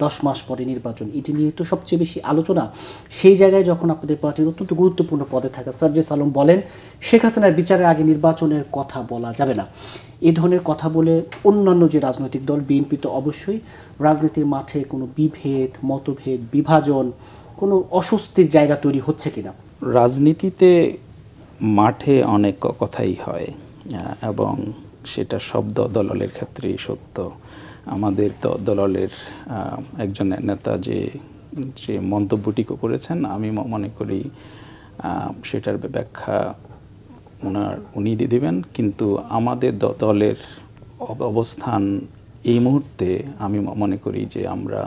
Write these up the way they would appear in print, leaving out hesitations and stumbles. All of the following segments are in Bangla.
10 মাস পরে নির্বাচন, এটি নিয়ে তো সবচেয়ে বেশি আলোচনা। সেই জায়গায় যখন আপনাদের পার্টির অত্যন্ত গুরুত্বপূর্ণ পদে থাকা সার্জিস আলম বলেন শেখ হাসিনার বিচারের আগে নির্বাচনের কথা বলা যাবে না, এই ধরনের কথা বলে অন্যান্য যে রাজনৈতিক দল, বিএনপি তো অবশ্যই, রাজনীতির মাঠে কোনো বিভেদ, মতভেদ, বিভাজন, কোনো অস্বস্তির জায়গা তৈরি হচ্ছে কিনা? রাজনীতিতে মাঠে অনেক কথাই হয় এবং সেটা সব দলের ক্ষেত্রেই সত্য। আমাদের দলের একজন নেতা যে মন্তব্যটি করেছেন, আমি মনে করি সেটার ব্যাখ্যা উনি দেবেন। কিন্তু আমাদের দলের অবস্থান এই মুহূর্তে আমি মনে করি যে আমরা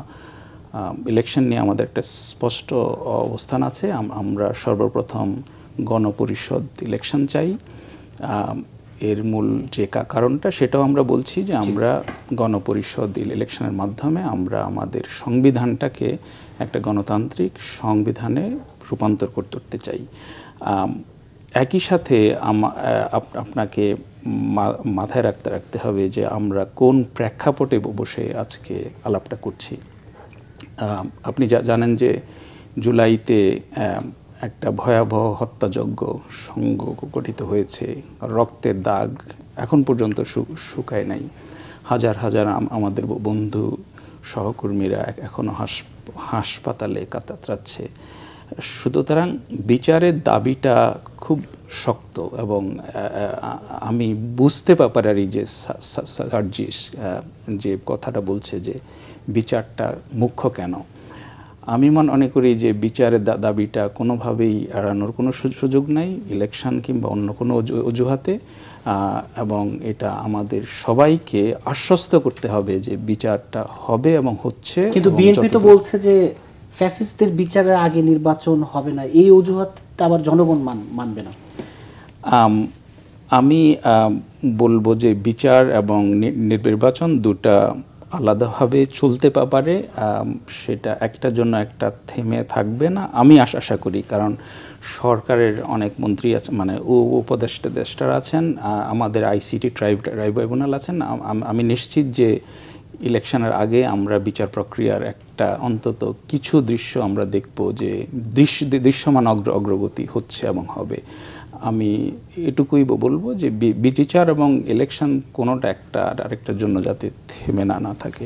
ইলেকশন নিয়ে আমাদের একটা স্পষ্ট অবস্থান আছে। আমরা সর্বপ্রথম গণপরিষদ ইলেকশন চাই। এর মূল যে কারণটা সেটাও আমরা বলছি যে আমরা গণপরিষদ ইলেকশনের মাধ্যমে আমরা আমাদের সংবিধানটাকে একটা গণতান্ত্রিক সংবিধানে রূপান্তর করতে চাই। একই সাথে আপনাকে মাথায় রাখতে হবে যে আমরা কোন প্রেক্ষাপটে বসে আজকে আলাপটা করছি। আপনি জানেন যে জুলাইতে একটা ভয়াবহ হত্যাযজ্ঞ সংগঠিত হয়েছে। রক্তের দাগ এখন পর্যন্ত শুকায় নাই। হাজার হাজার আমাদের বন্ধু সহকর্মীরা এখনও হাসপাতালে কাতরাচ্ছে। সুতরাং বিচারের দাবিটা খুব শক্ত এবং আমি বুঝতে পারি যে সার্জিস যে কথাটা বলছে যে বিচারটা মুখ্য কেন। আমি মনে করি যে বিচারের দাবিটা কোনোভাবেই এড়ানোর কোনো সুযোগ নাই, ইলেকশন কিংবা অন্য কোনো অজুহাতে, এবং এটা আমাদের সবাইকে আশ্বস্ত করতে হবে যে বিচারটা হবে এবং হচ্ছে। কিন্তু বিএনপি তো বলছে যে ফ্যাসিস্টদের বিচারের আগে নির্বাচন হবে না, এই অজুহাতটা আবার জনগণ মানবে না। আমি বলবো যে বিচার এবং নির্বাচন দুটা আলাদাভাবে চলতে পারে, সেটা একটার জন্য একটা থেমে থাকবে না আমি আশা করি। কারণ সরকারের অনেক মন্ত্রী আছে, মানে উপদেষ্টারা আছেন, আমাদের আইসিটি ট্রাইব্যুনাল আছেন। আমি নিশ্চিত যে ইলেকশনের আগে আমরা বিচার প্রক্রিয়ার একটা অন্তত কিছু দৃশ্য আমরা দেখব যে দৃশ্যমান অগ্রগতি হচ্ছে এবং হবে। আমি এটুকুই বলবো যে বিচার এবং ইলেকশন কোনোটা একটা আরেকটার জন্য যাতে থেমে না থাকে।